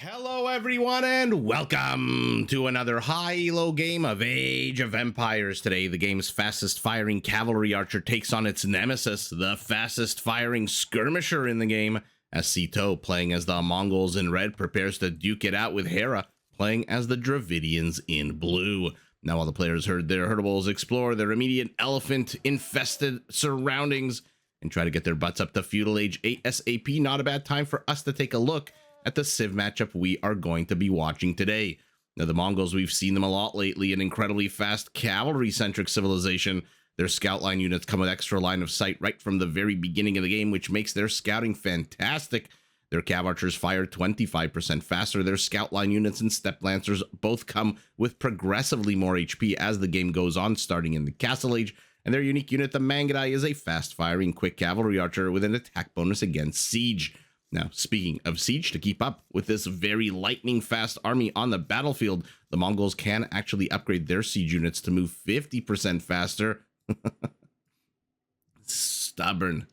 Hello everyone and welcome to another high-elo game of Age of Empires. Today, the game's fastest firing cavalry archer takes on its nemesis, the fastest firing skirmisher in the game, as Sitaux, playing as the Mongols in red, prepares to duke it out with Hera, playing as the Dravidians in blue. Now, while the players heard their herdables explore their immediate elephant-infested surroundings and try to get their butts up to Feudal Age ASAP, not a bad time for us to take a look at the Civ matchup we are going to be watching today. Now, the Mongols, we've seen them a lot lately, an incredibly fast cavalry-centric civilization. Their scout line units come with extra line of sight right from the very beginning of the game, which makes their scouting fantastic. Their cav archers fire 25% faster. Their scout line units and step lancers both come with progressively more HP as the game goes on, starting in the Castle Age. And their unique unit, the mYi, is a fast-firing quick cavalry archer with an attack bonus against siege. Now, speaking of siege, to keep up with this very lightning-fast army on the battlefield, the Mongols can actually upgrade their siege units to move 50% faster. Stubborn,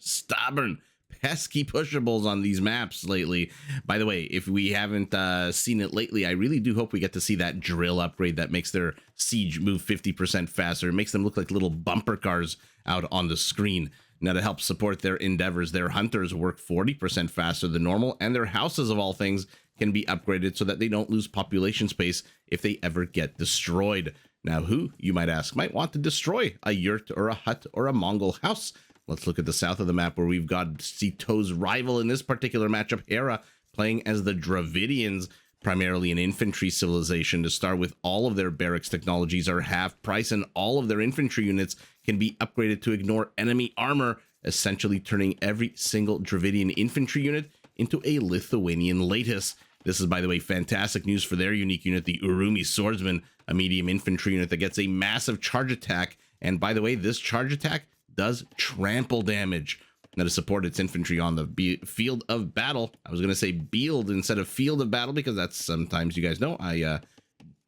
pesky pushables on these maps lately. By the way, if we haven't seen it lately, I really do hope we get to see that drill upgrade that makes their siege move 50% faster. It makes them look like little bumper cars out on the screen. Now, to help support their endeavors, their hunters work 40% faster than normal, and their houses, of all things, can be upgraded so that they don't lose population space if they ever get destroyed. Now, who, you might ask, might want to destroy a yurt or a hut or a Mongol house? Let's look at the south of the map, where we've got Sitaux's rival in this particular matchup, Hera, playing as the Dravidians, primarily an infantry civilization. To start with, all of their barracks technologies are half price, and all of their infantry units can be upgraded to ignore enemy armor, essentially turning every single Dravidian infantry unit into a Lithuanian Latus. This is, by the way, fantastic news for their unique unit, the Urumi Swordsman, a medium infantry unit that gets a massive charge attack. And by the way, this charge attack does trample damage. Now, to support its infantry on the field of battle, I was going to say field instead of field of battle, because that's sometimes, you guys know, I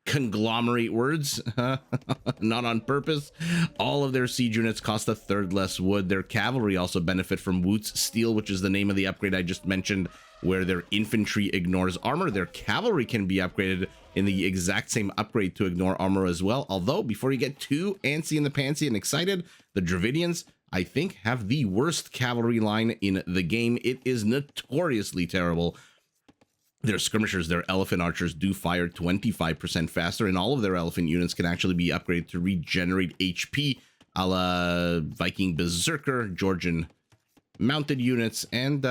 conglomerate words, not on purpose. All of their siege units cost a third less wood. Their cavalry also benefit from Woot's Steel, which is the name of the upgrade I just mentioned, where their infantry ignores armor. Their cavalry can be upgraded in the exact same upgrade to ignore armor as well. Although, before you get too antsy in the pantsy and excited, the Dravidians, I think, have the worst cavalry line in the game. It is notoriously terrible. Their skirmishers, their elephant archers, do fire 25% faster, and all of their elephant units can actually be upgraded to regenerate HP, a la Viking Berserker, Georgian mounted units, and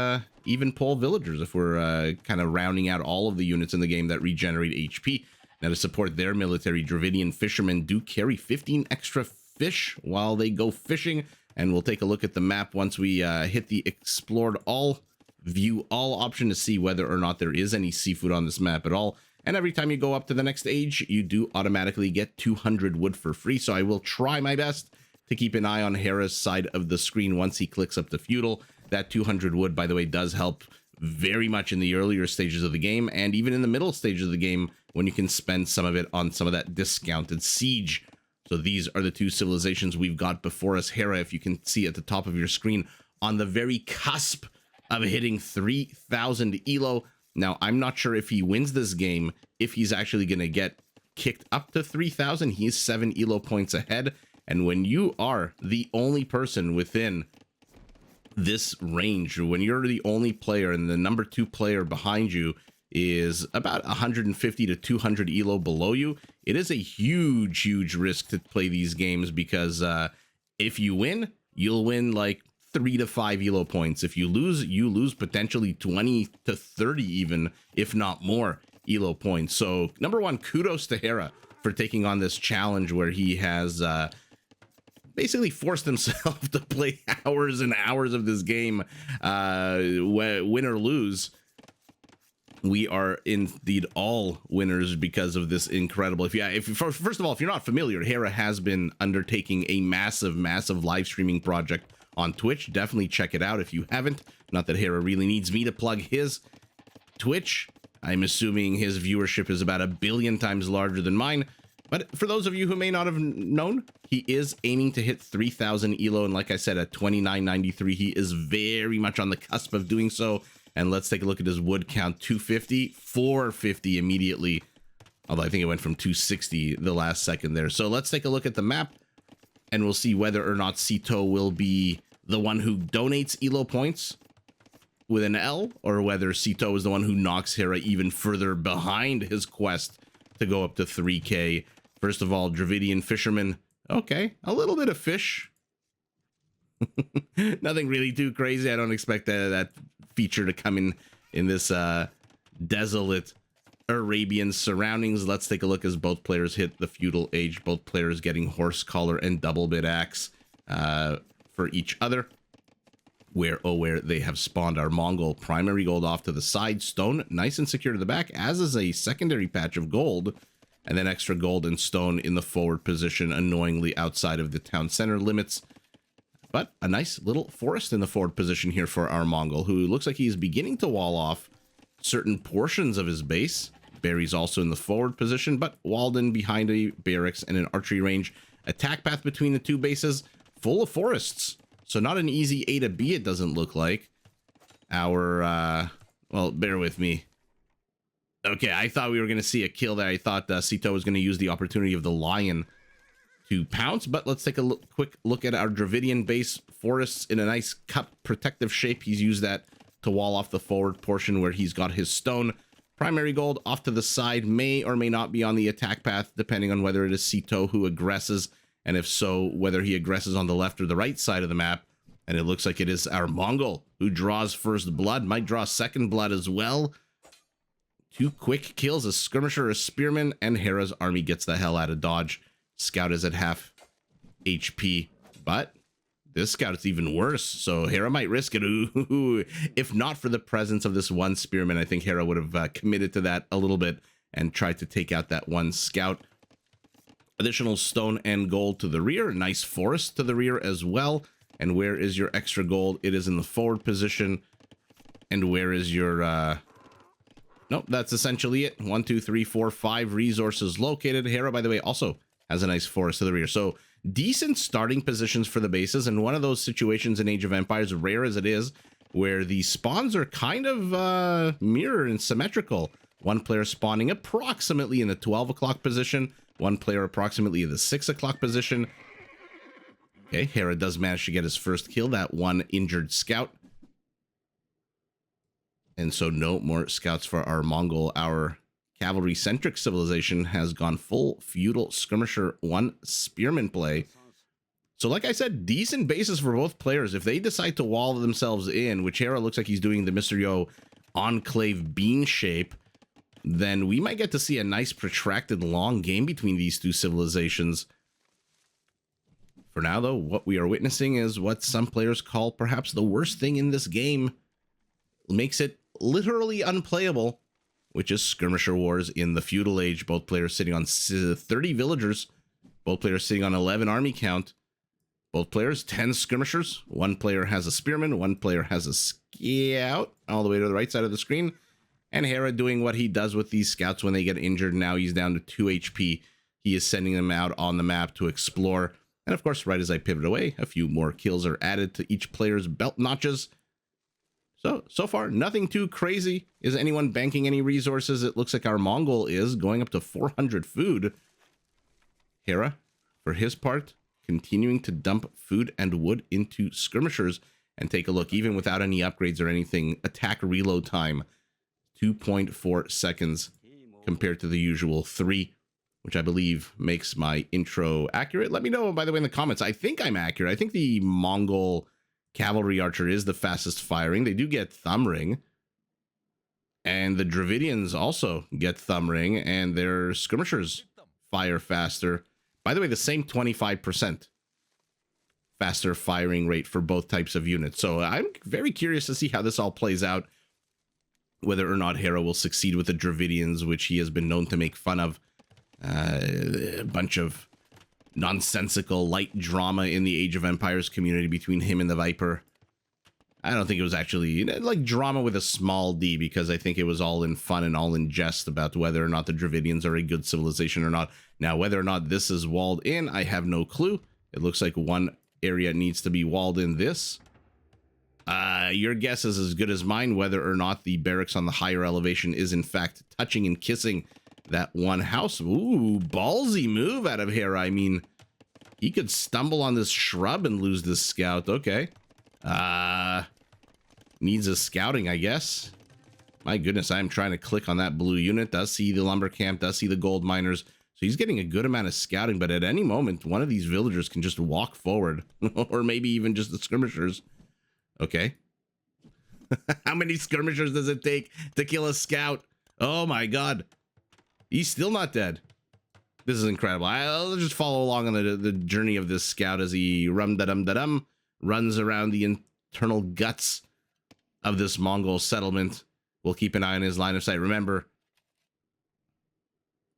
even Pole villagers, if we're kind of rounding out all of the units in the game that regenerate HP. Now, to support their military, Dravidian fishermen do carry 15 extra fish while they go fishing, and we'll take a look at the map once we hit the explored all view all option to see whether or not there is any seafood on this map at all. And every time you go up to the next age, you do automatically get 200 wood for free. So I will try my best to keep an eye on Hera's side of the screen once he clicks up to feudal. That 200 wood, by the way, does help very much in the earlier stages of the game, and even in the middle stages of the game, when you can spend some of it on some of that discounted siege. So these are the two civilizations we've got before us. Hera, if you can see at the top of your screen, on the very cusp of hitting 3,000 elo. Now, I'm not sure if he wins this game, if he's actually going to get kicked up to 3,000. He's 7 elo points ahead. And when you are the only person within this range, when you're the only player and the number 2 player behind you is about 150 to 200 elo below you, it is a huge risk to play these games, because if you win, you'll win like 3 to 5 elo points. If you lose potentially 20 to 30 even, if not more, elo points. So number one, kudos to Hera for taking on this challenge where he has basically forced himself to play hours and hours of this game. Win or lose, we are indeed all winners because of this incredible. First of all, if you're not familiar, Hera has been undertaking a massive live streaming project on Twitch. Definitely check it out if you haven't. Not that Hera really needs me to plug his Twitch. I'm assuming his viewership is about 1 billion times larger than mine. But for those of you who may not have known, he is aiming to hit 3,000 elo. And like I said, at 2993, he is very much on the cusp of doing so. And let's take a look at his wood count. 250, 450 immediately. Although I think it went from 260 the last second there. So let's take a look at the map, and we'll see whether or not Sitaux will be the one who donates Elo points with an L, or whether Sitaux is the one who knocks Hera even further behind his quest to go up to 3K. First of all, Dravidian fisherman. Okay, a little bit of fish. Nothing really too crazy. I don't expect that feature to come in this desolate Arabian surroundings. Let's take a look as both players hit the Feudal Age. Both players getting horse collar and double bit axe for each other. Where they have spawned our Mongol primary gold off to the side. Stone nice and secure to the back, as is a secondary patch of gold. And then extra gold and stone in the forward position, annoyingly outside of the town center limits. But a nice little forest in the forward position here for our Mongol, who looks like he's beginning to wall off certain portions of his base. Barry's also in the forward position, but walled in behind a barracks and an archery range. Attack path between the two bases, full of forests. So not an easy A to B, it doesn't look like. Our, well, bear with me. Okay, I thought we were going to see a kill there. I thought Sitaux was going to use the opportunity of the lion to pounce, but let's take a quick look at our Dravidian base. Forests in a nice cup protective shape. He's used that to wall off the forward portion where he's got his stone. Primary gold off to the side, may or may not be on the attack path, depending on whether it is Sitaux who aggresses, and if so, whether he aggresses on the left or the right side of the map. And it looks like it is our Mongol who draws first blood, might draw second blood as well. 2 quick kills, a skirmisher, a spearman, and Hera's army gets the hell out of dodge. Scout is at half HP, but this scout is even worse, so Hera might risk it. Ooh. If not for the presence of this one spearman, I think Hera would have committed to that a little bit and tried to take out that one scout. Additional stone and gold to the rear, nice forest to the rear as well. And where is your extra gold? It is in the forward position. And where is your nope, that's essentially it. 1, 2, 3, 4, 5 resources located. Hera, by the way, also has a nice forest to the rear. So decent starting positions for the bases. And one of those situations in Age of Empires, rare as it is, where the spawns are kind of mirrored and symmetrical. One player spawning approximately in the 12 o'clock position. One player approximately in the 6 o'clock position. Okay, Hera does manage to get his first kill, that one injured scout. And so no more scouts for our Mongol. Our cavalry-centric civilization has gone full feudal skirmisher, 1 spearman play. So like I said, decent bases for both players. If they decide to wall themselves in, which Hera looks like he's doing the Mr. Yo enclave bean shape, then we might get to see a nice protracted long game between these two civilizations. For now, though, what we are witnessing is what some players call perhaps the worst thing in this game. Makes it literally unplayable, which is skirmisher wars in the Feudal Age. Both players sitting on 30 villagers. Both players sitting on 11 army count. Both players, 10 skirmishers. One player has a spearman. One player has a scout all the way to the right side of the screen. And Hera doing what he does with these scouts when they get injured. Now he's down to 2 HP. He is sending them out on the map to explore. And of course, right as I pivot away, a few more kills are added to each player's belt notches. So far, nothing too crazy. Is anyone banking any resources? It looks like our Mongol is going up to 400 food. Hera, for his part, continuing to dump food and wood into skirmishers. And take a look, even without any upgrades or anything, attack reload time, 2.4 seconds compared to the usual 3, which I believe makes my intro accurate. Let me know, by the way, in the comments. I think I'm accurate. I think the Mongol cavalry archer is the fastest firing. They do get thumb ring. And the Dravidians also get thumb ring, and their skirmishers fire faster. By the way, the same 25% faster firing rate for both types of units. So I'm very curious to see how this all plays out. Whether or not Hera will succeed with the Dravidians, which he has been known to make fun of. A bunch of nonsensical light drama in the Age of Empires community between him and the Viper. I don't think it was actually like drama with a small d, because I think it was all in fun and all in jest about whether or not the Dravidians are a good civilization or not. Now, whether or not this is walled in, I have no clue. It looks like one area needs to be walled in. This Your guess is as good as mine whether or not the barracks on the higher elevation is in fact touching and kissing that one house. Ooh, ballsy move out of here. I mean, he could stumble on this shrub and lose this scout. Okay. Needs a scouting, I guess. My goodness, I'm trying to click on that blue unit. Does see the lumber camp, does see the gold miners. So he's getting a good amount of scouting, but at any moment, one of these villagers can just walk forward. Or maybe even just the skirmishers. Okay. How many skirmishers does it take to kill a scout? Oh my god. He's still not dead. This is incredible. I'll just follow along on the journey of this scout as he runs around the internal guts of this Mongol settlement. We'll keep an eye on his line of sight. Remember.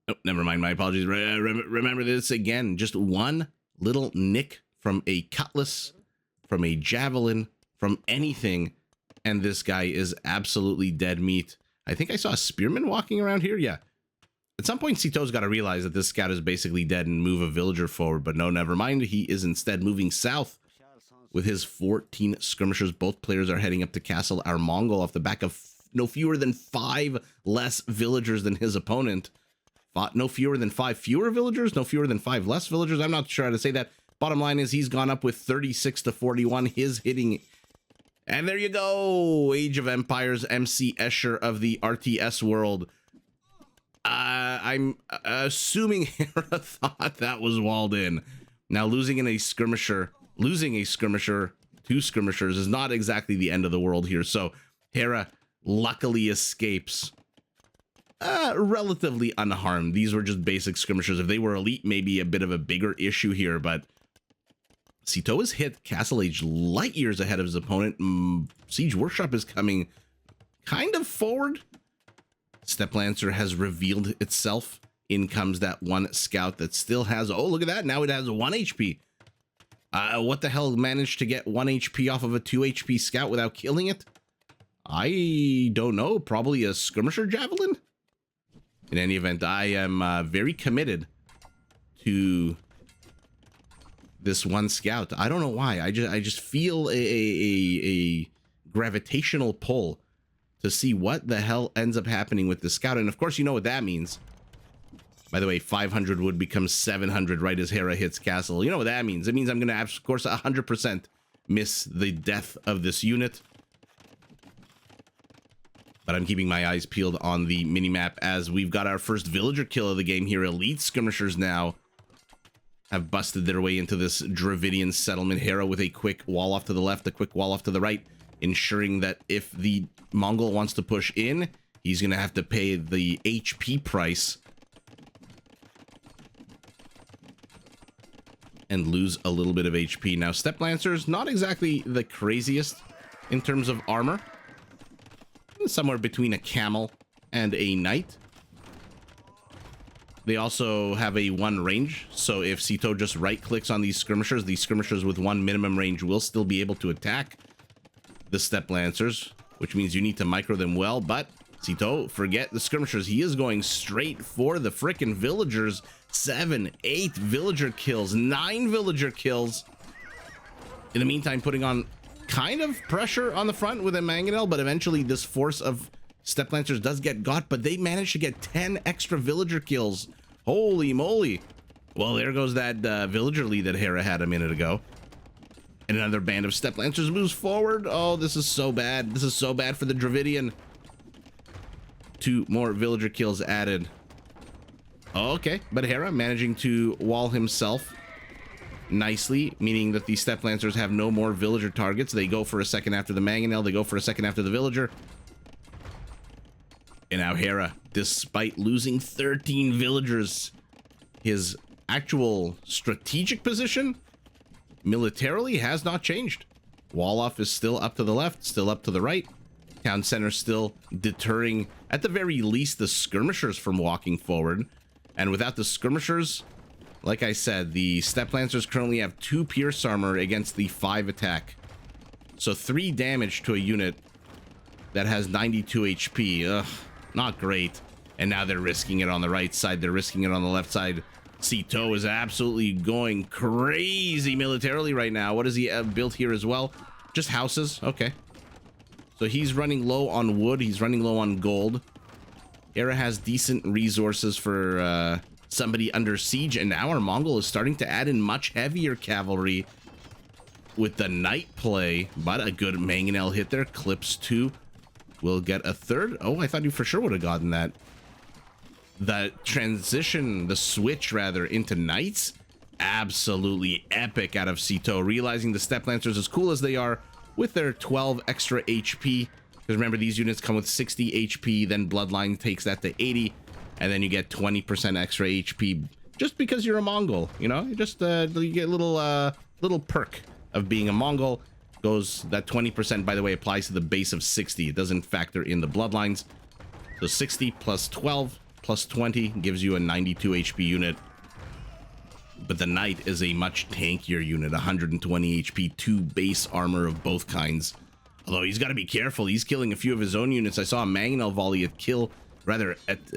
Oh, never mind. My apologies. Remember this again. Just one little nick from a cutlass, from a javelin, from anything, and this guy is absolutely dead meat. I think I saw a spearman walking around here. Yeah. At some point, Sitau's got to realize that this scout is basically dead and move a villager forward, but no, never mind. He is instead moving south with his 14 skirmishers. Both players are heading up to Castle Our Mongol off the back of no fewer than 5 less villagers than his opponent. No fewer than 5 fewer villagers, no fewer than 5 less villagers. I'm not sure how to say that. Bottom line is he's gone up with 36 to 41. His hitting. And there you go. Age of Empires, MC Escher of the RTS world. I'm assuming Hera thought that was walled in. Now losing a skirmisher, 2 skirmishers is not exactly the end of the world here. So Hera luckily escapes relatively unharmed. These were just basic skirmishers. If they were elite, maybe a bit of a bigger issue here, but Sitaux has hit Castle Age light years ahead of his opponent. Siege Workshop is coming kind of forward. Steppe Lancer has revealed itself. In comes that one scout that still has, oh, look at that. Now it has 1 HP. What the hell managed to get 1 HP off of a 2 HP scout without killing it? I don't know. Probably a skirmisher javelin? In any event, I am very committed to this one scout. I don't know why. I just feel a gravitational pull to see what the hell ends up happening with the scout. And of course, you know what that means. By the way, 500 would become 700 right as Hera hits castle. You know what that means. It means I'm going to, of course, 100% miss the death of this unit. But I'm keeping my eyes peeled on the minimap as we've got our first villager kill of the game here. Elite skirmishers now have busted their way into this Dravidian settlement. Hera with a quick wall off to the left, a quick wall off to the right, ensuring that if the Mongol wants to push in, he's going to have to pay the HP price and lose a little bit of HP. Now, Steppe Lancers, not exactly the craziest in terms of armor. Somewhere between a camel and a knight. They also have a 1 range, so if Sitaux just right-clicks on these skirmishers with 1 minimum range will still be able to attack the Steppe Lancers, which means you need to micro them well, but Sitaux, forget the skirmishers. He is going straight for the frickin' villagers. 7, 8 villager kills, 9 villager kills. In the meantime, putting on kind of pressure on the front with a mangonel, but eventually this force of Steppe Lancers does get got, but they managed to get 10 extra villager kills. Holy moly. Well, there goes that villager lead that Hera had a minute ago. And another band of Steppe Lancers moves forward. Oh, this is so bad. This is so bad for the Dravidian. 2 more villager kills added. Okay, but Hera managing to wall himself nicely, meaning that the Steppe Lancers have no more villager targets. They go for a second after the mangonel. They go for a second after the villager. And now Hera, despite losing 13 villagers, his actual strategic position militarily has not changed. Wall-off is still up to the left, still up to the right. Town center still deterring, at the very least, the skirmishers from walking forward. And without the skirmishers, like I said, the Steppe Lancers currently have 2 pierce armor against the 5 attack. So 3 damage to a unit that has 92 HP. Ugh, not great. And now they're risking it on the right side. They're risking it on the left side. Sitaux is absolutely going crazy militarily right now. What has he built here as well? Just houses. Okay. So he's running low on wood. He's running low on gold. Hera has decent resources for somebody under siege. And now our Mongol is starting to add in much heavier cavalry with the knight play. But a good mangonel hit there. Clips 2. We'll get a third. Oh, I thought you for sure would have gotten that. The transition, the switch rather, into knights, absolutely epic out of Sitaux. Realizing the step lancers, as cool as they are, with their 12 extra HP. Because remember, these units come with 60 HP, then Bloodline takes that to 80, and then you get 20% extra HP just because you're a Mongol. You know, you just you get a little perk of being a Mongol. Goes that 20%, by the way, applies to the base of 60. It doesn't factor in the Bloodlines. So 60 plus 12 plus 20 gives you a 92 HP unit. But the knight is a much tankier unit, 120 HP, 2 base armor of both kinds. Although he's got to be careful. He's killing a few of his own units. I saw a mangonel volley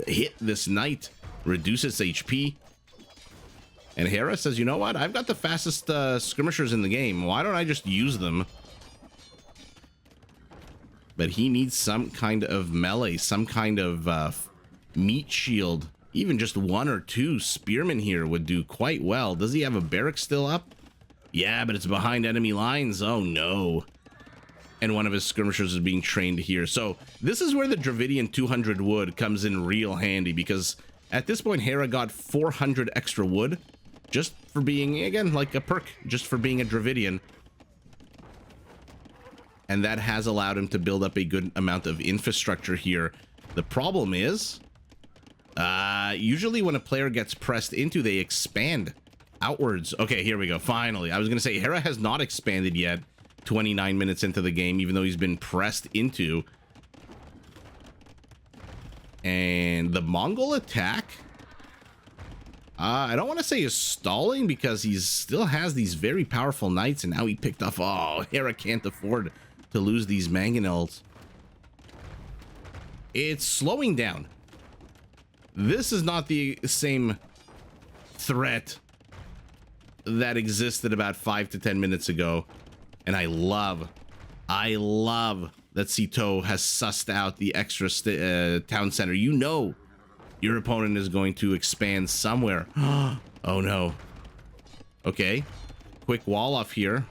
hit this knight, reduce its HP. And Hera says, you know what? I've got the fastest skirmishers in the game. Why don't I just use them? But he needs some kind of melee, some kind of meat shield. Even just 1 or 2 spearmen here would do quite well. Does he have a barrack still up? Yeah, but it's behind enemy lines. Oh, no. And one of his skirmishers is being trained here. So this is where the Dravidian 200 wood comes in real handy, because at this point, Hera got 400 extra wood just for being, again, like a perk, just for being a Dravidian. And that has allowed him to build up a good amount of infrastructure here. The problem is, usually when a player gets pressed into, they expand outwards. Okay, here we go. Finally, I was going to say Hera has not expanded yet. 29 minutes into the game, even though he's been pressed into. And the Mongol attack, I don't want to say is stalling, because he still has these very powerful knights, and now he picked off. Oh, Hera can't afford to lose these mangonels. It's slowing down. This is not the same threat that existed about 5 to 10 minutes ago. And I love that Sitaux has sussed out the extra town center. You know your opponent is going to expand somewhere. Oh no. Okay, quick wall off here.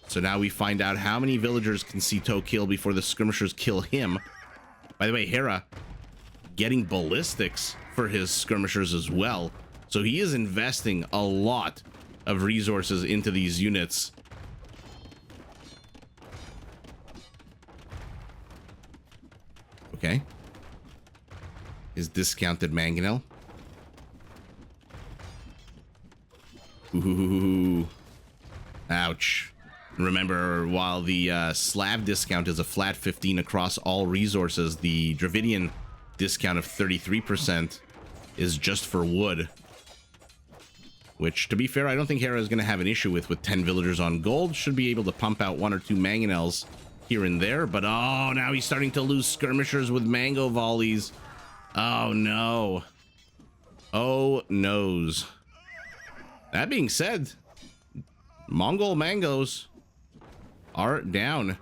So now we find out how many villagers can Sitaux kill before the skirmishers kill him. By the way, Hera getting ballistics for his skirmishers as well. So he is investing a lot of resources into these units. Okay. His discounted mangonel. Ooh. Ouch. Remember, while the Slav discount is a flat 15 across all resources, the Dravidian discount of 33% is just for wood. Which, to be fair, I don't think Hera is going to have an issue with 10 villagers on gold. Should be able to pump out 1 or 2 mangonels here and there. But, oh, now he's starting to lose skirmishers with mango volleys. Oh, no. Oh, noes. That being said, Mongol mangoes are down.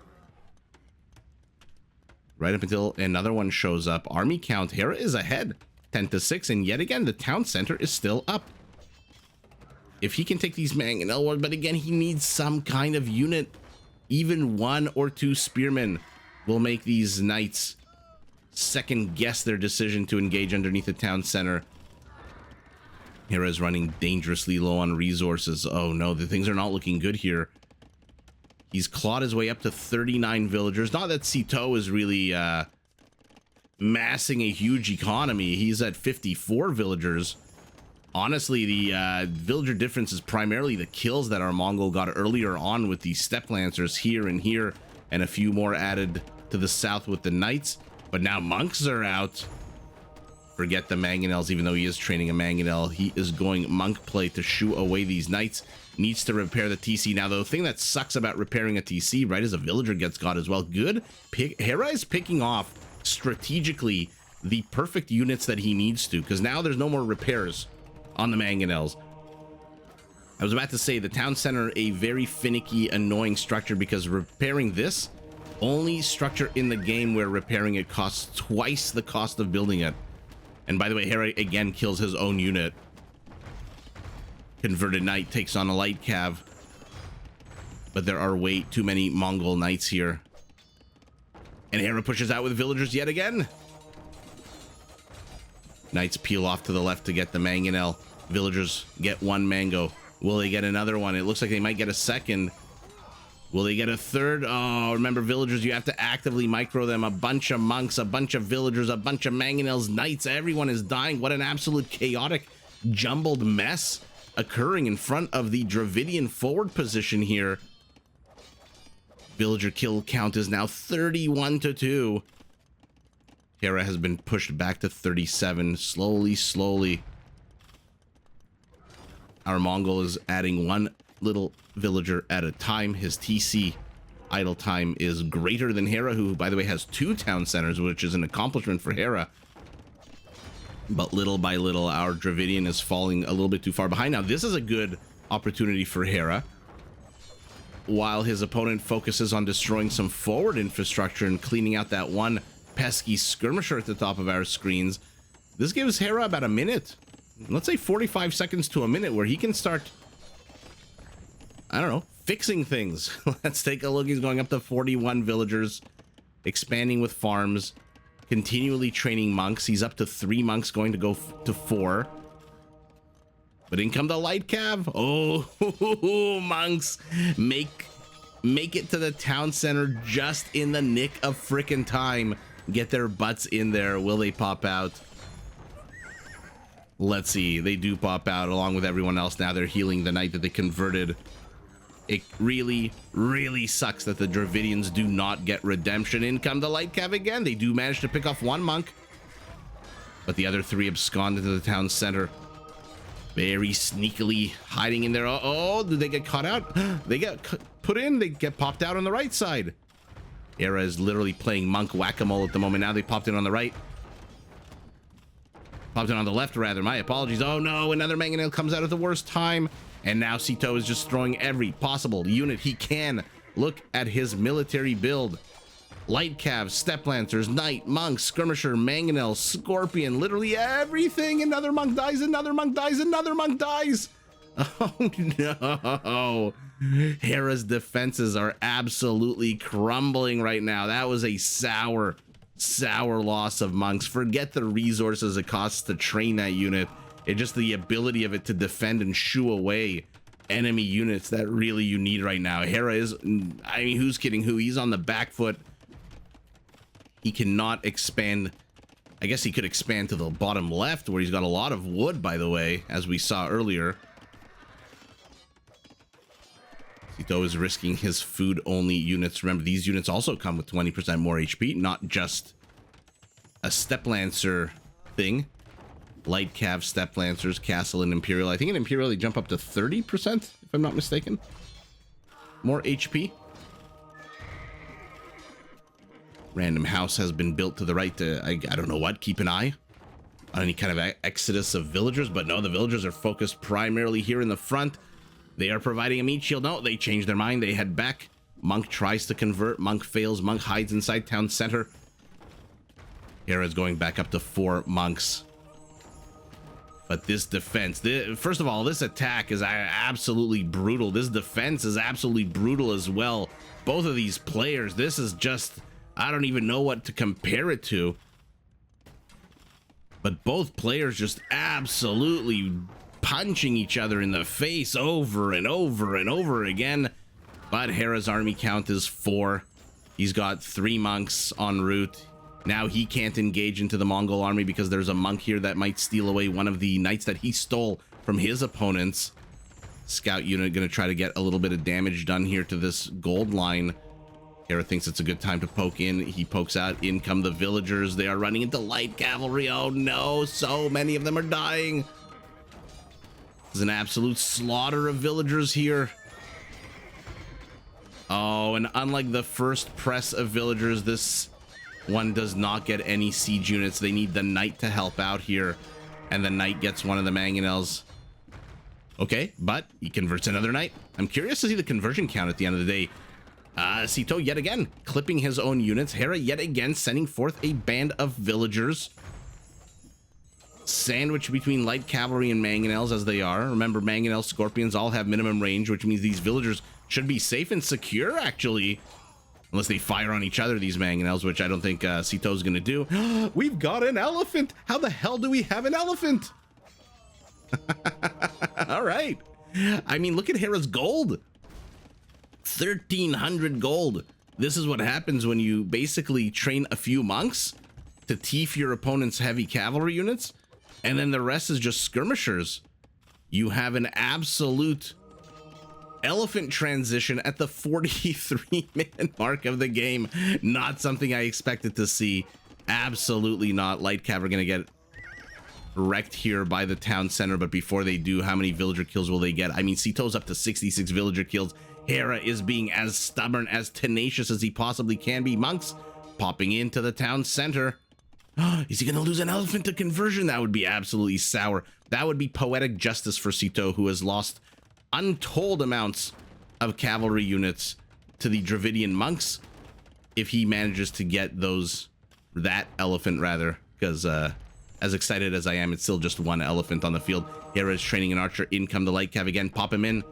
Right up until another one shows up. Army count, Hera is ahead, 10-6. And yet again, the town center is still up. If he can take these mangonel, but again, he needs some kind of unit. Even 1 or 2 spearmen will make these knights second guess their decision to engage underneath the town center. Hera is running dangerously low on resources. Oh no, the things are not looking good here. He's clawed his way up to 39 villagers. Not that Sitaux is really massing a huge economy. He's at 54 villagers. Honestly, the villager difference is primarily the kills that our Mongol got earlier on with the steppe lancers here, and a few more added to the south with the knights. But now monks are out. Forget the mangonels, even though he is training a mangonel. He is going monk play to shoo away these knights. Needs to repair the TC. Now, the thing that sucks about repairing a TC, right, is a villager gets got as well. Good pick. Hera is picking off strategically the perfect units that he needs to, because now there's no more repairs on the mangonels. I was about to say the town center, a very finicky, annoying structure, because repairing this, only structure in the game where repairing it costs twice the cost of building it. And by the way, Hera again kills his own unit. Converted Knight takes on a light cav. But there are way too many Mongol knights here. And Hera pushes out with villagers yet again. Knights peel off to the left to get the mangonel. Villagers get one mango. Will they get another one? It looks like they might get a second. Will they get a third? Oh, remember, villagers, you have to actively micro them. A bunch of monks, a bunch of villagers, a bunch of mangonels, knights. Everyone is dying. What an absolute chaotic, jumbled mess occurring in front of the Dravidian forward position here. Villager kill count is now 31-2. Hera has been pushed back to 37. Slowly. Our Mongol is adding one little villager at a time. His TC idle time is greater than Hera, who, by the way, has 2 town centers, which is an accomplishment for Hera. But little by little, our Dravidian is falling a little bit too far behind. Now, this is a good opportunity for Hera. While his opponent focuses on destroying some forward infrastructure and cleaning out that one pesky skirmisher at the top of our screens, this gives Hera about a minute. Let's say 45 seconds to a minute where he can start, I don't know, fixing things. Let's take a look. He's going up to 41 villagers, expanding with farms, continually training monks. He's up to 3 monks, going to go to 4. But in come the light cav. Oh, monks make it to the town center just in the nick of frickin' time. Get their butts in there. Will they pop out? Let's see. They do pop out along with everyone else. Now they're healing the knight that they converted. It really, really sucks that the Dravidians do not get redemption. In come the light cav again. They do manage to pick off 1 monk, but the other 3 abscond into the town center. Very sneakily hiding in there. Oh, did they get caught out? They get put in. They get popped out on the right side. Hera is literally playing monk whack-a-mole at the moment. Now they popped in on the right. Popped in on the left, rather. My apologies. Oh, no. Another mangonel comes out at the worst time. And now Sitaux is just throwing every possible unit he can. Look at his military build. Light calves, step lancers, knight, monk, skirmisher, mangonel, scorpion, literally everything. Another monk dies, another monk dies, another monk dies. Oh no. Hera's defenses are absolutely crumbling right now. That was a sour loss of monks. Forget the resources it costs to train that unit. It's just the ability of it to defend and shoo away enemy units that really you need right now. Hera is, I mean, who's kidding who? He's on the back foot. He cannot expand. I guess he could expand to the bottom left where he's got a lot of wood, by the way, as we saw earlier. Sitaux is risking his food-only units. Remember, these units also come with 20% more HP, not just a step lancer thing. Light cav, step lancers, castle, and imperial. I think in imperial they jump up to 30%, if I'm not mistaken. More HP. Random house has been built to the right to, I don't know what, keep an eye on any kind of exodus of villagers. But no, the villagers are focused primarily here in the front. They are providing a meat shield. No, they change their mind. They head back. Monk tries to convert. Monk fails. Monk hides inside town center. Hera's going back up to 4 monks. But this defense, first of all, this attack is absolutely brutal. This defense is absolutely brutal as well. Both of these players, this is just, I don't even know what to compare it to. But both players just absolutely punching each other in the face over and over and over again. But Hera's army count is 4. He's got 3 monks en route. Now he can't engage into the Mongol army because there's a monk here that might steal away one of the knights that he stole from his opponents. Scout unit gonna try to get a little bit of damage done here to this gold line. Hera thinks it's a good time to poke in. He pokes out. In come the villagers. They are running into light cavalry. Oh no, so many of them are dying. There's an absolute slaughter of villagers here. Oh, and unlike the first press of villagers, this one does not get any siege units. They need the knight to help out here, and the knight gets one of the mangonels. Okay, but he converts another knight. I'm curious to see the conversion count at the end of the day. Sitaux yet again clipping his own units. Hera yet again sending forth a band of villagers. Sandwiched between light cavalry and mangonels as they are. Remember, mangonel scorpions all have minimum range, which means these villagers should be safe and secure, actually. Unless they fire on each other, these mangonels, which I don't think Sitaux is going to do. We've got an elephant! How the hell do we have an elephant? All right. I mean, look at Hera's gold. 1,300 gold. This is what happens when you basically train a few monks to teeth your opponent's heavy cavalry units, and then the rest is just skirmishers. You have an absolute elephant transition at the 43-minute mark of the game. Not something I expected to see. Absolutely not. Light cav are going to get wrecked here by the town center, but before they do, how many villager kills will they get? I mean, Sitaux's up to 66 villager kills. Hera is being as stubborn, as tenacious as he possibly can be. Monks popping into the town center. Is he going to lose an elephant to conversion? That would be absolutely sour. That would be poetic justice for Sitaux, who has lost untold amounts of cavalry units to the Dravidian monks. If he manages to get that elephant rather, because as excited as I am, it's still just one elephant on the field. Hera is training an archer. In come the light cav again. Pop him in.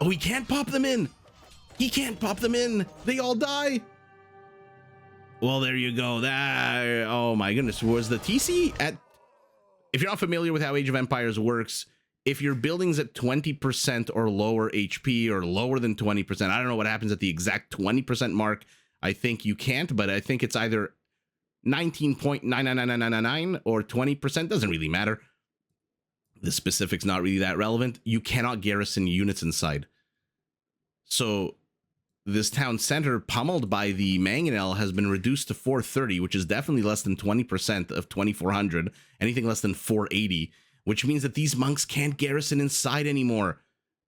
Oh, he can't pop them in. He can't pop them in. They all die. Well, there you go. That, oh my goodness. Was the TC at, if you're not familiar with how Age of Empires works, if your building's at 20% or lower HP or lower than 20%, I don't know what happens at the exact 20% mark. I think you can't, but I think it's either 19.999999 or 20%. Doesn't really matter. The specifics not really that relevant. You cannot garrison units inside. So this town center, pummeled by the mangonel, has been reduced to 430, which is definitely less than 20% of 2,400. Anything less than 480, which means that these monks can't garrison inside anymore.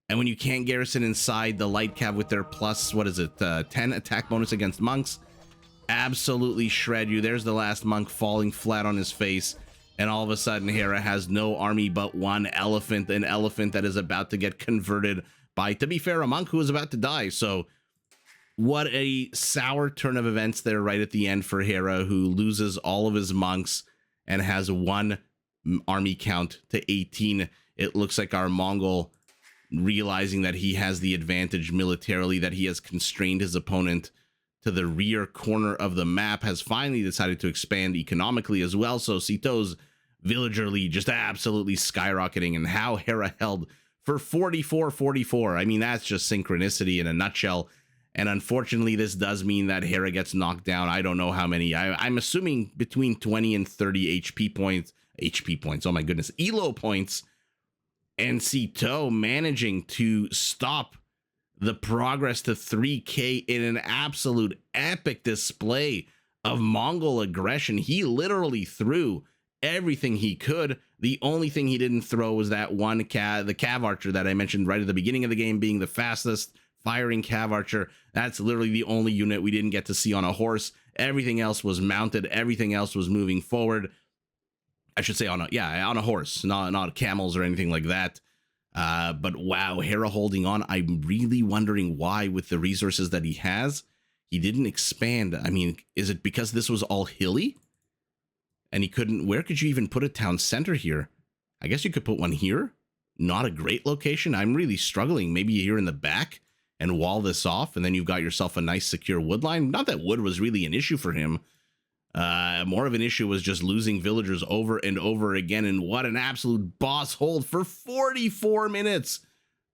And when you can't garrison inside, the light cav with their plus, what is it, 10 attack bonus against monks, absolutely shred you. There's the last monk falling flat on his face. And all of a sudden, Hera has no army but one elephant, an elephant that is about to get converted by, to be fair, a monk who is about to die. So what a sour turn of events there right at the end for Hera, who loses all of his monks and has one army count to 18. It looks like our Mongol, realizing that he has the advantage militarily, that he has constrained his opponent to the rear corner of the map, has finally decided to expand economically as well. So Sitaux's villager lead just absolutely skyrocketing, and how Hera held for 44-44. I mean, that's just synchronicity in a nutshell. And unfortunately, this does mean that Hera gets knocked down. I don't know how many. I'm assuming between 20 and 30 HP points. Oh my goodness. Elo points. And Sitaux managing to stop the progress to 3K in an absolute epic display of Mongol aggression. He literally threw everything he could. The only thing he didn't throw was that one the cav archer that I mentioned right at the beginning of the game, being the fastest firing cav archer. That's literally the only unit we didn't get to see on a horse. Everything else was mounted. Everything else was moving forward. I should say on a horse, not camels or anything like that. But wow, Hera holding on. I'm really wondering why, with the resources that he has, he didn't expand. I mean, is it because this was all hilly? And he couldn't, where could you even put a town center here? I guess you could put one here. Not a great location. I'm really struggling. Maybe here in the back and wall this off, and then you've got yourself a nice secure wood line. Not that wood was really an issue for him. More of an issue was just losing villagers over and over again. And what an absolute boss hold for 44 minutes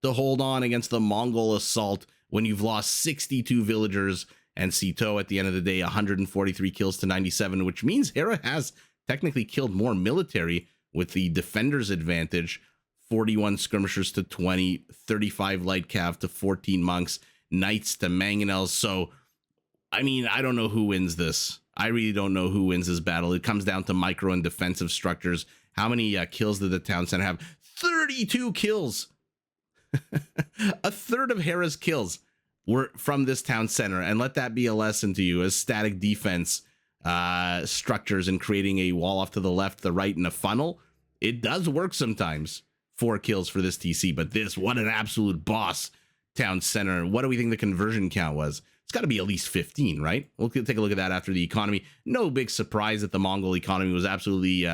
to hold on against the Mongol assault when you've lost 62 villagers. And Sitaux at the end of the day, 143 kills to 97, which means Hera has technically killed more military with the defender's advantage. 41 skirmishers to 20, 35 light cav to 14 monks, knights to mangonels. So, I mean, I don't know who wins this. I really don't know who wins this battle. It comes down to micro and defensive structures. How many kills did the town center have? 32 kills. A third of Hera's kills were from this town center. And let that be a lesson to you as static defense structures and creating a wall off to the left, the right, and a funnel. It does work sometimes. 4 kills for this TC. But this, what an absolute boss town center. What do we think the conversion count was? It's got to be at least 15, right? We'll take a look at that after the economy. No big surprise that the Mongol economy was absolutely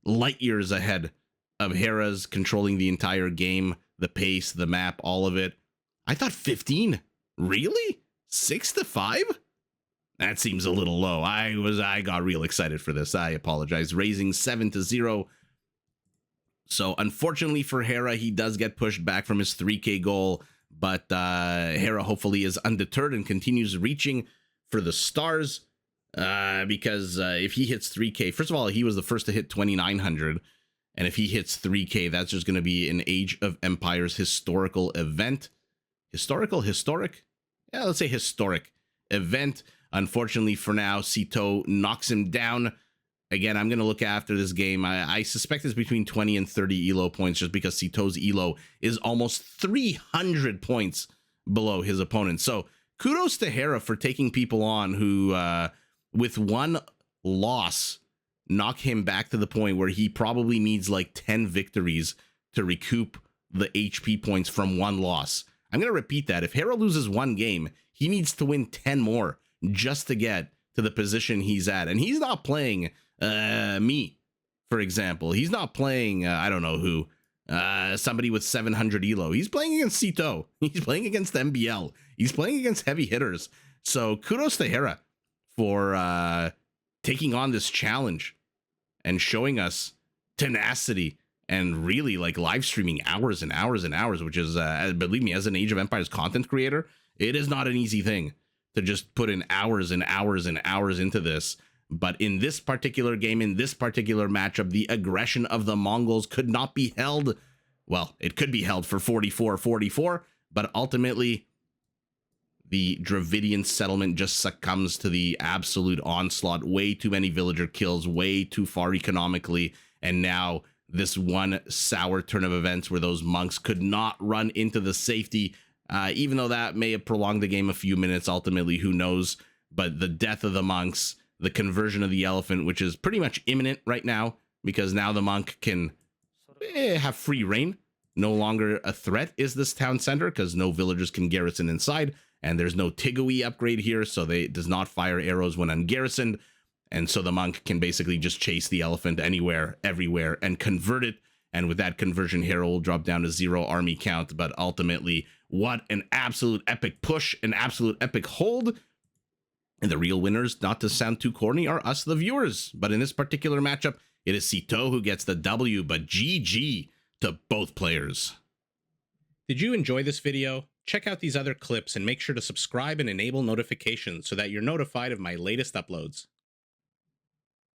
light years ahead of Hera's, controlling the entire game, the pace, the map, all of it. I thought 15. Really? 6-5? That seems a little low. I got real excited for this. I apologize. Raising 7-0. So unfortunately for Hera, he does get pushed back from his 3K goal, but Hera hopefully is undeterred and continues reaching for the stars, because if he hits 3K, first of all, he was the first to hit 2,900, and if he hits 3K, that's just going to be an Age of Empires historical event. Historic? Yeah, let's say historic event. Unfortunately for now, Sitaux knocks him down. Again, I'm going to look after this game. I suspect it's between 20 and 30 Elo points, just because Sitau's Elo is almost 300 points below his opponent. So kudos to Hera for taking people on who, with one loss, knock him back to the point where he probably needs like 10 victories to recoup the HP points from one loss. I'm going to repeat that. If Hera loses one game, he needs to win 10 more just to get to the position he's at. And he's not playing me, for example. He's not playing, I don't know who, somebody with 700 Elo. He's playing against Sitaux. He's playing against MBL. He's playing against heavy hitters. So kudos to Hera for taking on this challenge and showing us tenacity and really like live streaming hours and hours and hours, which is, believe me, as an Age of Empires content creator, it is not an easy thing to just put in hours and hours and hours into this. But in this particular game, in this particular matchup, the aggression of the Mongols could not be held. Well, it could be held for 44-44, but ultimately the Dravidian settlement just succumbs to the absolute onslaught. Way too many villager kills, way too far economically, and now this one sour turn of events where those monks could not run into the safety, even though that may have prolonged the game a few minutes. Ultimately, who knows? But the death of the monks, the conversion of the elephant, which is pretty much imminent right now, because now the monk can have free reign. No longer a threat is this town center, because no villagers can garrison inside, and there's no Tigui upgrade here, so it does not fire arrows when ungarrisoned. And so the monk can basically just chase the elephant anywhere, everywhere, and convert it. And with that conversion, Hera will drop down to 0 army count. But ultimately, what an absolute epic push, an absolute epic hold. And the real winners, not to sound too corny, are us, the viewers. But in this particular matchup, it is Sitaux who gets the W, but GG to both players. Did you enjoy this video? Check out these other clips and make sure to subscribe and enable notifications so that you're notified of my latest uploads.